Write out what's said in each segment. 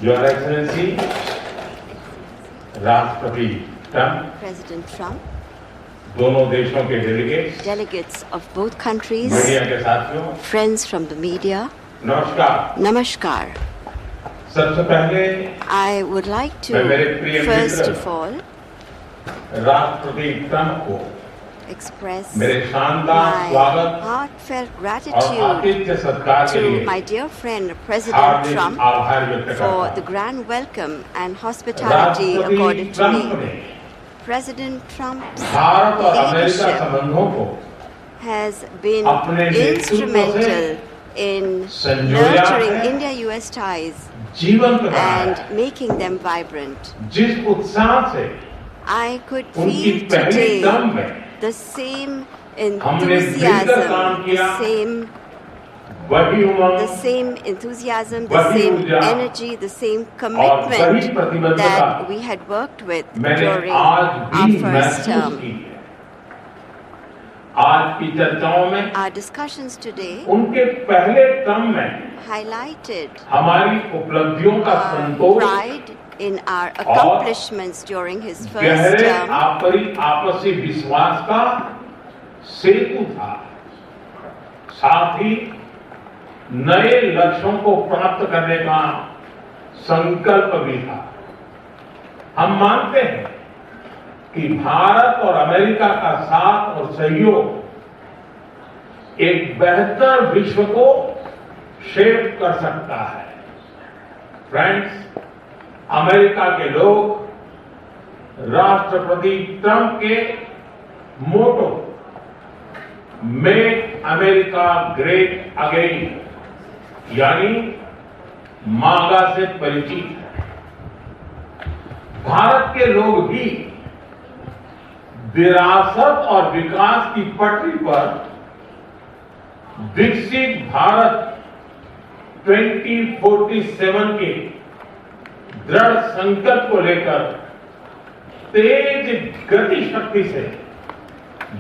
Your Excellency, राष्ट्रपति Trump, President Trump, दोनों देशों के delegates, delegates of both countries, media के साथियों, friends from the media, नमस्कार। Namaskar. सबसे पहले I would like to, मैं मेरे प्रिय first मित्र of all, राष्ट्रपति ट्रंप को express मेरे शानदार my स्वागत heartfelt और gratitude आतिथ्य सत्कार के to लिए my dear friend President Hardik Trump आभार व्यक्त करता for the हूं। grand welcome and hospitality accorded राष्ट्रपति to ट्रंप me. ने President Trump's भारत और अमेरिका leadership संबंधों को has been अपने नेतृत्व से instrumental in संजोया nurturing है, India-US ties जीवंत बनाया and है। making them vibrant. जिस उत्साह से I could उनकी feel पहली today टर्म में the same हमने मिलकर काम enthusiasm, किया, the same वही उमंग the वही same ऊर्जा energy, the same वही commitment प्रतिबद्धता that we had worked with मैंने during आज our भी first महसूस term. की है। आज की चर्चाओं में Our discussions today उनके पहले टर्म में highlighted हमारी उपलब्धियों का our Santosh pride in our accomplishments during his first गहरे term आपसी विश्वास का सेतु था। साथ ही नए लक्ष्यों को प्राप्त करने का संकल्प भी था। हम मानते हैं कि भारत और अमेरिका का साथ और सहयोग एक बेहतर विश्व को शेप कर सकता है। फ्रेंड्स, अमेरिका के लोग राष्ट्रपति ट्रंप के मोटो मेक अमेरिका ग्रेट अगेन यानी मागा से परिचित है। भारत के लोग भी विरासत और विकास की पटरी पर विकसित भारत 2047 के दृढ़ संकल्प को लेकर तेज गति शक्ति से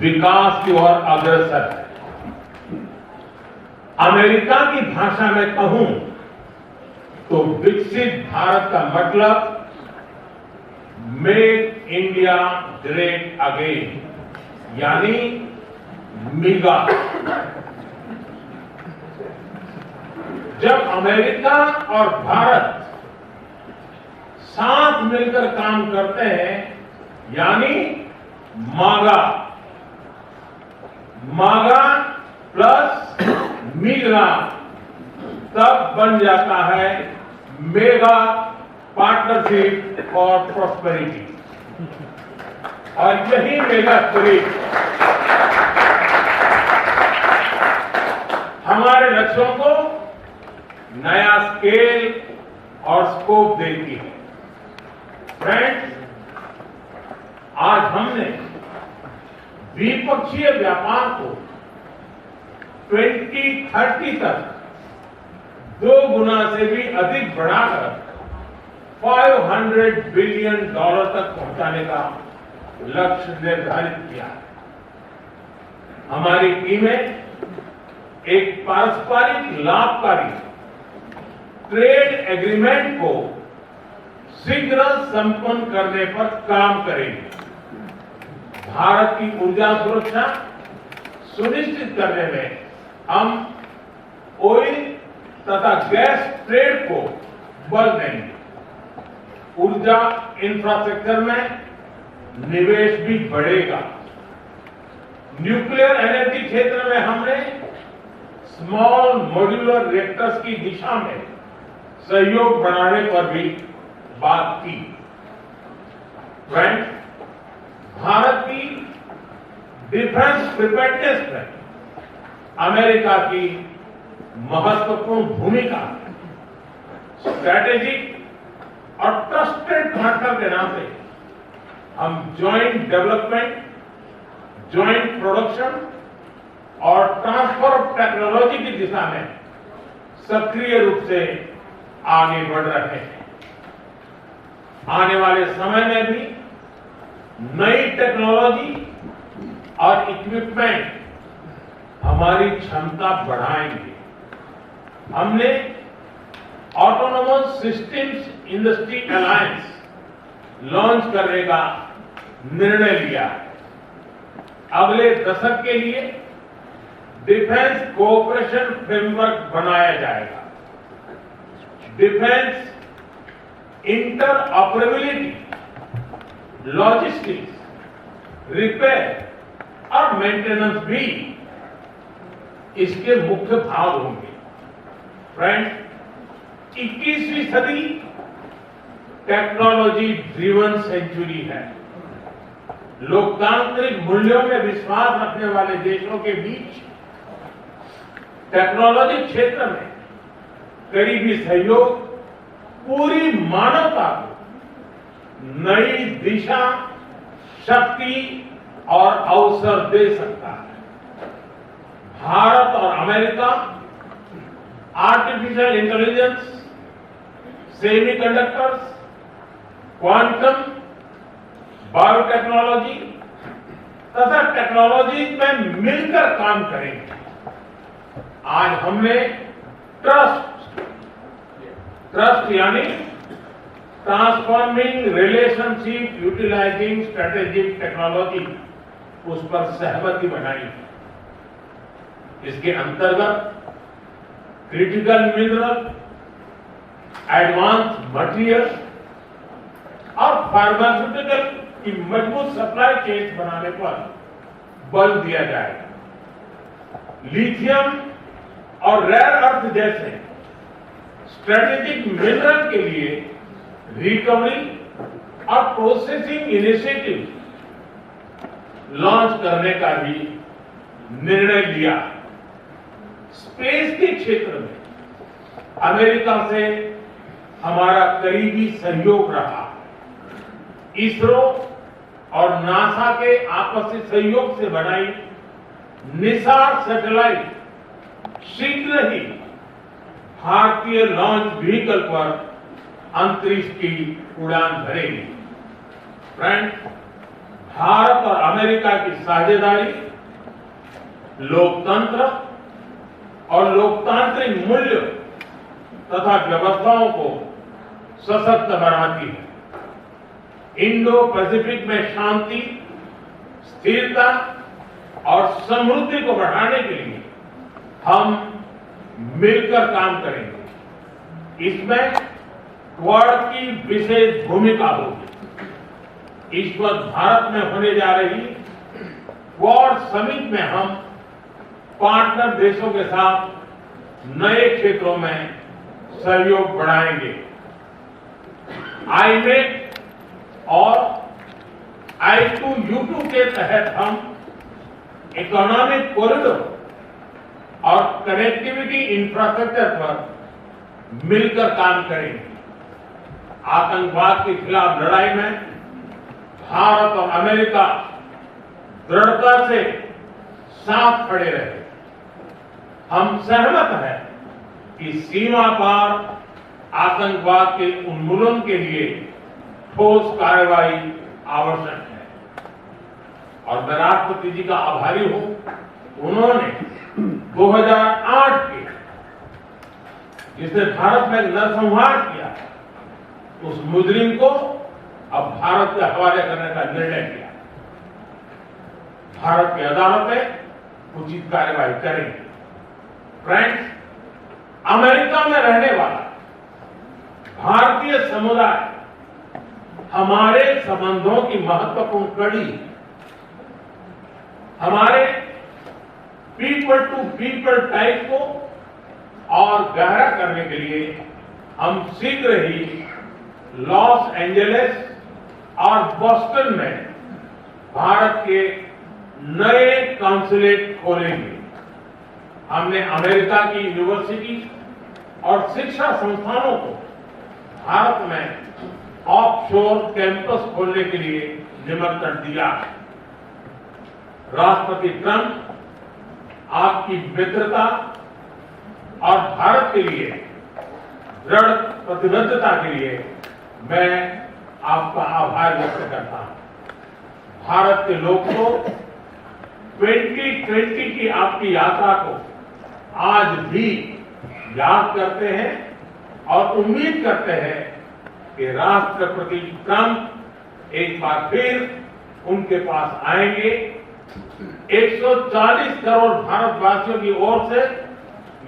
विकास की ओर अग्रसर है। अमेरिका की भाषा में कहूं तो विकसित भारत का मतलब मेक इंडिया ग्रेट अगेन यानी मिगा। जब अमेरिका और भारत साथ मिलकर काम करते हैं यानी मागा प्लस मिगा, तब बन जाता है मेगा पार्टनरशिप फॉर प्रॉस्पेरिटी। और यही मेगा स्पिरिट हमारे लक्ष्यों को नया स्केल और स्कोप देती है। फ्रेंड्स, आज हमने द्विपक्षीय व्यापार को 2030 तक 2 गुना से भी अधिक बढ़ाकर $500 बिलियन तक पहुंचाने का लक्ष्य निर्धारित किया है। हमारी टीमें एक पारस्परिक लाभकारी ट्रेड एग्रीमेंट को शीघ्र संपन्न करने पर काम करेगी। भारत की ऊर्जा सुरक्षा सुनिश्चित करने में हम ऑयल तथा गैस ट्रेड को बल देंगे। ऊर्जा इंफ्रास्ट्रक्चर में निवेश भी बढ़ेगा। न्यूक्लियर एनर्जी क्षेत्र में हमने स्मॉल मॉड्यूलर रिएक्टर्स की दिशा में सहयोग बढ़ाने पर भी बात की। फ्रेंड्स, भारत की डिफेंस प्रिपेयर्डनेस में अमेरिका की महत्वपूर्ण भूमिका है। स्ट्रैटेजिक और ट्रस्टेड पार्टनर के नाते हम ज्वाइंट डेवलपमेंट, ज्वाइंट प्रोडक्शन और ट्रांसफर ऑफ टेक्नोलॉजी की दिशा में सक्रिय रूप से आगे बढ़ रहे हैं। आने वाले समय में भी नई टेक्नोलॉजी और इक्विपमेंट हमारी क्षमता बढ़ाएंगे। हमने autonomous systems industry alliance launch करने का निर्णय लिया है। अगले दशक के लिए डिफेंस कोऑपरेशन फ्रेमवर्क बनाया जाएगा। डिफेंस इंटरऑपरेबिलिटी, लॉजिस्टिक्स, रिपेयर और मेंटेनेंस भी इसके मुख्य भाग होंगे। फ्रेंड्स, 21वीं सदी टेक्नोलॉजी ड्रिवन सेंचुरी है। लोकतांत्रिक मूल्यों में विश्वास रखने वाले देशों के बीच टेक्नोलॉजी क्षेत्र में करीबी सहयोग पूरी मानवता को नई दिशा, शक्ति और अवसर दे सकता है। भारत और America artificial intelligence, semiconductors, quantum, biotechnology तथा टेक्नोलॉजी में मिलकर काम करेंगे। आज हमने ट्रस्ट यानी transforming relationship utilizing strategic technology, उस पर सहमति बनाई है। इसके अंतर्गत क्रिटिकल मिनरल, एडवांस मटेरियल और फार्मास्यूटिकल की मजबूत सप्लाई चेन बनाने पर बल दिया जाएगा। लिथियम और रेयर अर्थ जैसे स्ट्रेटेजिक मिनरल के लिए रिकवरी और प्रोसेसिंग इनिशिएटिव लॉन्च करने का भी निर्णय लिया। स्पेस के क्षेत्र में अमेरिका से हमारा करीबी सहयोग रहा। इसरो और नासा के आपसी सहयोग से बनाई निसार सैटेलाइट शीघ्र ही भारतीय लॉन्च व्हीकल पर अंतरिक्ष की उड़ान भरेगी। फ्रेंड्स, भारत और अमेरिका की साझेदारी लोकतंत्र और लोकतांत्रिक मूल्य तथा व्यवस्थाओं को सशक्त बनाती है। इंडो पैसिफिक में शांति, स्थिरता और समृद्धि को बढ़ाने के लिए हम मिलकर काम करेंगे। इसमें क्वाड की विशेष भूमिका होगी। इस वक्त भारत में होने जा रही क्वाड समिट में हम पार्टनर देशों के साथ नए क्षेत्रों में सहयोग बढ़ाएंगे। आईमेक और I2U2 के तहत हम इकोनॉमिक कॉरिडोर और कनेक्टिविटी इंफ्रास्ट्रक्चर पर मिलकर काम करेंगे। आतंकवाद के खिलाफ लड़ाई में भारत और अमेरिका दृढ़ता से साथ खड़े रहे। हम सहमत हैं कि सीमा पार आतंकवाद के उन्मूलन के लिए ठोस कार्रवाई आवश्यक है। और मैं राष्ट्रपति जी का आभारी हूं, उन्होंने 2008 के जिसने भारत में नरसंहार किया, उस मुजरिम को अब भारत के हवाले करने का निर्णय किया। भारत की अदालतें उचित कार्रवाई करेंगी। फ्रेंड्स, अमेरिका में रहने वाला भारतीय समुदाय हमारे संबंधों की महत्वपूर्ण कड़ी है। हमारे पीपल टू पीपल टाइप को और गहरा करने के लिए हम शीघ्र ही लॉस एंजलिस और बोस्टन में भारत के नए कॉन्सुलेट खोलेंगे। हमने अमेरिका की यूनिवर्सिटी और शिक्षा संस्थानों को भारत में ऑफशोर कैंपस खोलने के लिए निमंत्रण दिया है। राष्ट्रपति ट्रंप आपकी मित्रता और भारत के लिए दृढ़ प्रतिबद्धता के लिए मैं आपका आभार व्यक्त करता हूं। भारत के लोग तो 2020 की आपकी यात्रा को आज भी याद करते हैं और उम्मीद करते हैं कि राष्ट्रपति ट्रंप एक बार फिर उनके पास आएंगे। 140 करोड़ भारतवासियों की ओर से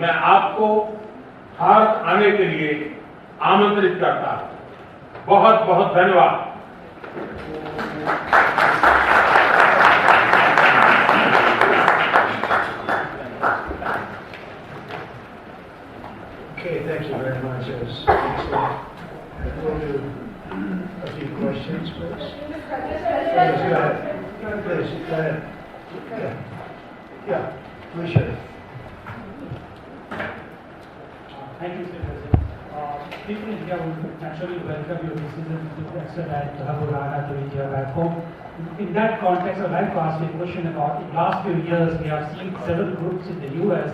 मैं आपको भारत आने के लिए आमंत्रित करता हूं। बहुत बहुत धन्यवाद। Okay, thank you very much. Excellent. We'll do a few questions, please. Yes, go ahead. Please, go ahead. Yeah, please, sure. Thank you, Mr. President. People in India would naturally welcome your decision to extradite Raghu Rana to India back home. In that context, I'd like to ask you a question about in the last few years, we have seen several groups in the US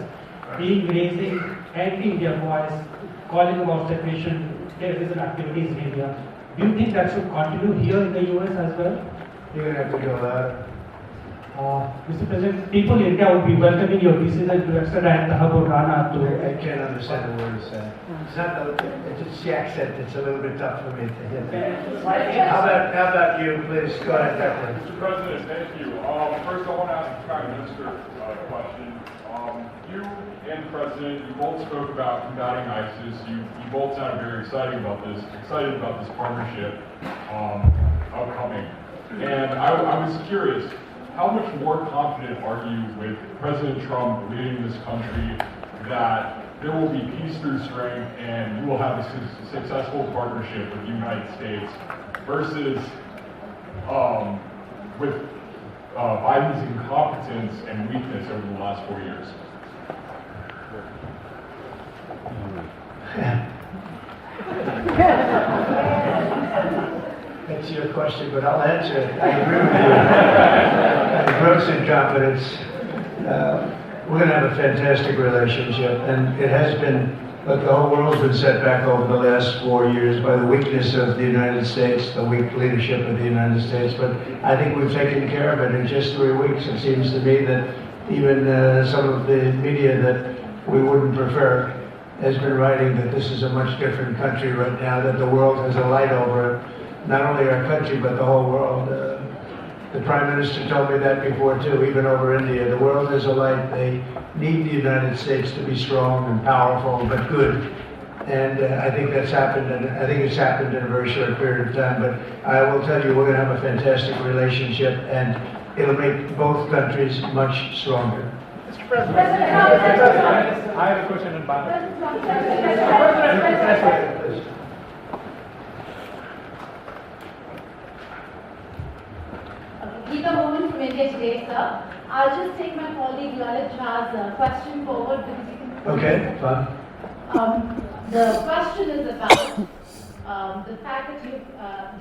raising anti-India voice, calling about separation, terrorism activities in India. Do you think that should continue here in the US as well? You're going to have to go loud. Mr. President, people in India would be welcoming your decision to extradite Raghu Rana to. I can't understand the word you said. It's not it's just the accent. It's a little bit tough for me to hit. How about you, please? Go ahead, Captain. Mr. President, thank you. First, I want to ask the Prime Minister a question. You and the President, you both spoke about combating ISIS. You both sounded very excited about this partnership upcoming. And I was curious, how much more confident are you with President Trump leading this country that there will be peace through strength and you will have a successful partnership with the United States versus with Biden's incompetence and weakness over the last 4 years? That's your question, but I'll answer it. I agree with you. Gross incompetence. We're going to have a fantastic relationship, and it has been. Look, the whole world's been set back over the last 4 years by the weakness of the United States, the weak leadership of the United States. But I think we've taken care of it in just 3 weeks. It seems to me that even some of the media that we wouldn't prefer has been writing that this is a much different country right now, that the world has a light over it. Not only our country, but the whole world. The Prime Minister told me that before too, even over India. The world has a light. They need the United States to be strong and powerful, but good. And I think that's happened, and I think it's happened in a very short period of time. But I will tell you, we're going to have a fantastic relationship, and it'll make both countries much stronger. Mr. President, I have a question on Bangladesh. Geeta Mohan from India Today, sir. I'll just take my colleague Lalit Jha's question forward because you can. Okay, fine. The question is about the fact that you've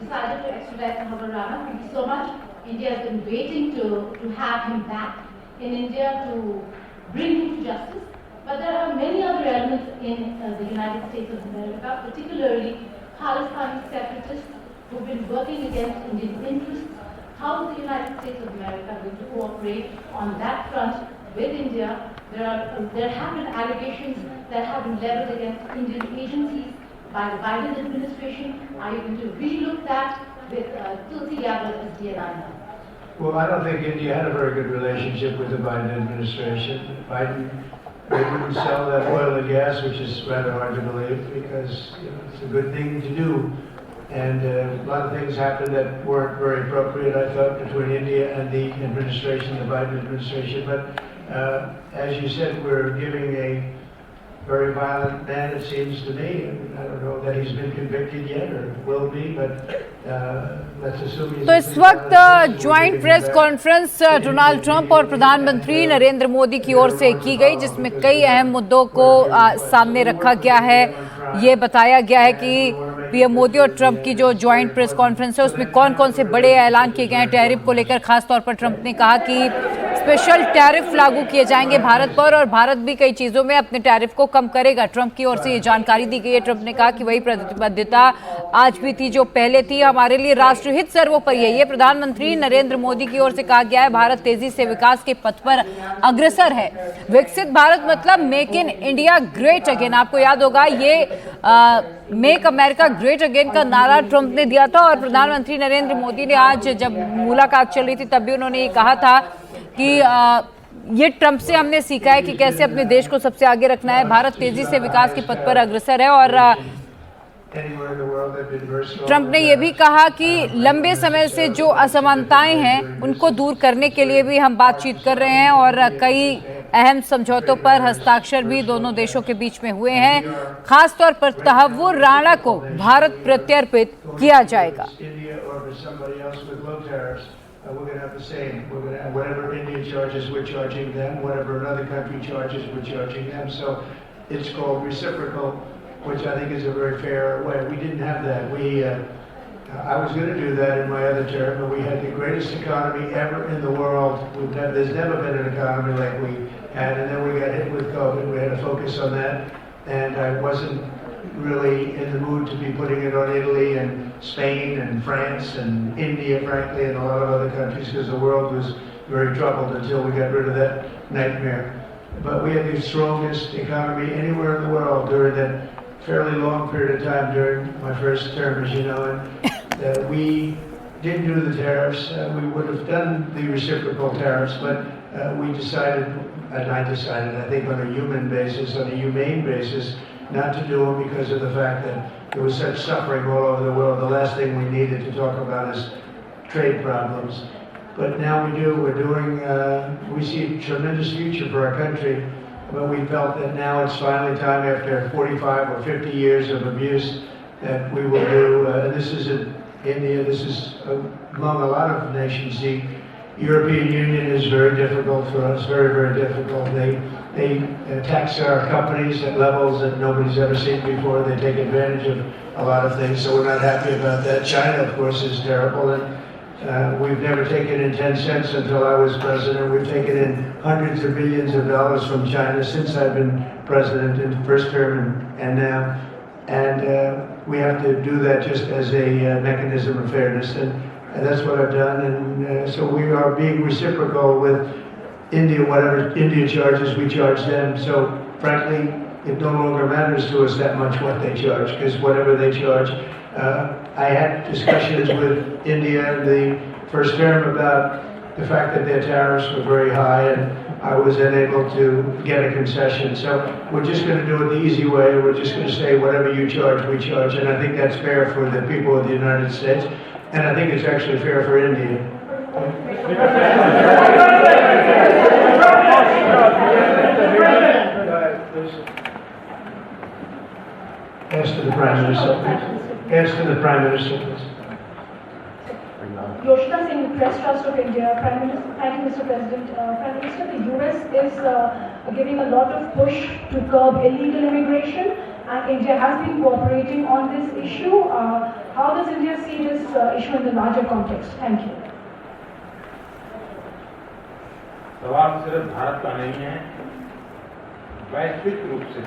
decided to extradite Raghu Rana. Thank you so much. India has been waiting to have him back in India to bring him to justice. But there are many other elements in the United States of America, particularly Khalistani separatists who've been working against Indian interests. How is the United States of America going to cooperate on that front with India? There have been allegations that have been leveled against Indian agencies by the Biden administration. Are you going to relook that with Tulsi Yadav as DNI now? Well, I don't think India had a very good relationship with the Biden administration. They wouldn't sell that oil and gas, which is rather hard to believe because it's a good thing to do. And a lot of things happened that weren't very appropriate, I thought, between India and the administration, the Biden administration. But as you said, we're giving a very violent man, it seems to me. And I don't know that he's been convicted yet or will be, but let's assume he's. तो इस वक्त joint press conference Donald Trump और प्रधानमंत्री नरेंद्र मोदी की ओर से की गई, जिसमें कई अहम मुद्दों को सामने रखा गया है। ये बताया गया है कि पीएम मोदी और ट्रंप की जो ज्वाइंट प्रेस कॉन्फ्रेंस है उसमें कौन कौन से बड़े ऐलान किए गए हैं। टैरिफ को लेकर खास तौर पर ट्रंप ने कहा कि स्पेशल टैरिफ लागू किए जाएंगे भारत पर और भारत भी कई चीजों में अपने टैरिफ को कम करेगा। ट्रंप की ओर से ये जानकारी दी गई है। ट्रंप ने कहा कि वही प्रतिबद्धता आज भी थी जो पहले थी। हमारे लिए राष्ट्रहित सर्वोपरि है। ये प्रधानमंत्री नरेंद्र मोदी की ओर से कहा गया है। भारत तेजी से विकास के पथ पर अग्रसर है। विकसित भारत मतलब make in India great again. आपको याद होगा ये मेक अमेरिका ग्रेट अगेन का नारा ट्रंप ने दिया था और प्रधानमंत्री नरेंद्र मोदी ने आज जब मुलाकात चल रही थी तब भी उन्होंने ये कहा था कि ये ट्रंप से हमने सीखा है कि कैसे अपने देश को सबसे आगे रखना है। भारत तेजी से विकास के पथ पर अग्रसर है और ट्रंप ने यह भी कहा कि लंबे समय से जो असमानताएं हैं उनको दूर करने के लिए भी हम बातचीत कर रहे हैं और कई अहम समझौतों पर हस्ताक्षर भी दोनों देशों के बीच में हुए हैं। खासतौर पर तहव्वुर राणा को भारत प्रत्यर्पित किया जाएगा। We're going to have the same. We're going to have whatever India charges, we're charging them. Whatever another country charges, we're charging them. So it's called reciprocal, which I think is a very fair way. We didn't have that. I was going to do that in my other term, but we had the greatest economy ever in the world. There's never been an economy like we had, and then we got hit with COVID. We had to focus on that, and I wasn't really in the mood to be putting it on Italy and Spain and France and India, frankly, and a lot of other countries, because the world was very troubled until we got rid of that nightmare. But we had the strongest economy anywhere in the world during that fairly long period of time during my first term, as you know, and we didn't do the tariffs. We would have done the reciprocal tariffs, but we decided, and I decided, I think on a human basis, on a humane basis, not to do them because of the fact that there was such suffering all over the world. The last thing we needed to talk about is trade problems. But now we do. We're doing, we see a tremendous future for our country, but we felt that now it's finally time after 45 or 50 years of abuse that we will do. This is in India. This is among a lot of nations. The European Union is very difficult for us, very, very difficult. They tax our companies at levels that nobody's ever seen before. They take advantage of a lot of things, so we're not happy about that. China, of course, is terrible, and we've never taken in 10 cents until I was president. We've taken in hundreds of billions of dollars from China since I've been president in the first term and now. And we have to do that just as a mechanism of fairness, and that's what I've done. And so we are being reciprocal with India. Whatever India charges, we charge them. So frankly, it no longer matters to us that much what they charge, because whatever they charge, I had discussions with India in the first term about the fact that their tariffs were very high, and I was unable to get a concession. So we're just going to do it the easy way. We're just going to say whatever you charge, we charge, and I think that's fair for the people of the United States, and I think it's actually fair for India. Ask to the Prime Minister, please. Ask to the Prime Minister, please. Yoshida Singh, Press Trust of India. Prime Minister, thank you, Mr. President. Prime Minister, the US is giving a lot of push to curb illegal immigration, and India has been cooperating on this issue. How does India see this issue in the larger context? Thank you. सवाल सिर्फ भारत का नहीं है, वैश्विक रूप से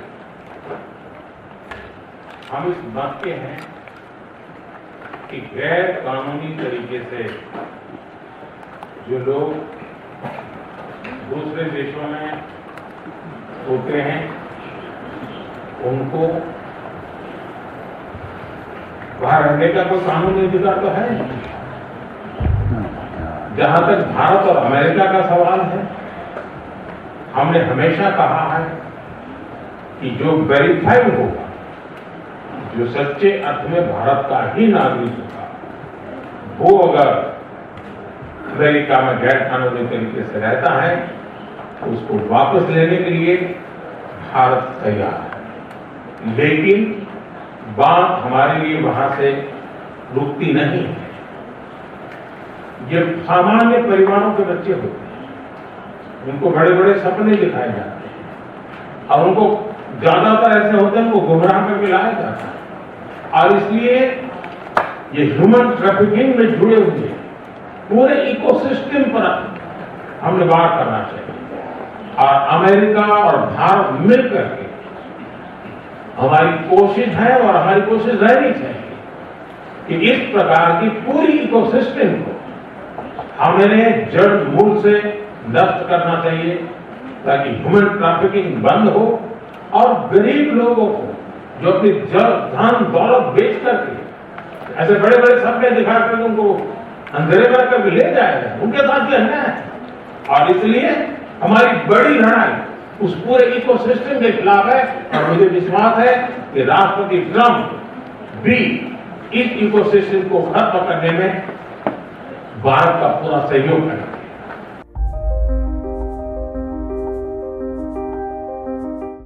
हम इस बात के हैं कि गैर कानूनी तरीके से जो लोग दूसरे देशों में होते हैं उनको वहां रहने का कोई कानूनी अधिकार तो है नहीं। जहां तक भारत और अमेरिका का सवाल है, हमने हमेशा कहा है कि जो वेरीफाइड होगा, जो सच्चे अर्थ में भारत का ही नागरिक होगा, वो अगर अमेरिका में गैर कानूनी तरीके से रहता है तो उसको वापस लेने के लिए भारत तैयार है। लेकिन बात हमारे लिए वहां से रुकती नहीं है। ये सामान्य परिवारों के बच्चे होते हैं, उनको बड़े बड़े सपने दिखाए जाते हैं और उनको ज्यादातर ऐसे होते हैं उनको गुमराह करके लाया जाता है। और इसलिए ये ह्यूमन ट्रैफिकिंग में जुड़े हुए पूरे इकोसिस्टम पर हमने बात करना चाहिए और अमेरिका और भारत मिलकर के हमारी कोशिश है और हमारी कोशिश रहनी चाहिए कि इस प्रकार की पूरी इकोसिस्टम को हमें जड़ मूल से नष्ट करना चाहिए ताकि ह्यूमन ट्रैफिकिंग बंद हो और गरीब लोगों को जो अपनी धन दौलत बेच करके ऐसे बड़े बड़े सपने दिखा कर उनको अंधेरे में करके ले जाएगा, उनके साथ भी अन्याय है। और इसलिए हमारी बड़ी लड़ाई उस पूरे इकोसिस्टम के खिलाफ है और मुझे विश्वास है कि राष्ट्रपति ट्रंप भी इस इकोसिस्टम को खत्म करने में भारत का पूरा सहयोग करेगा।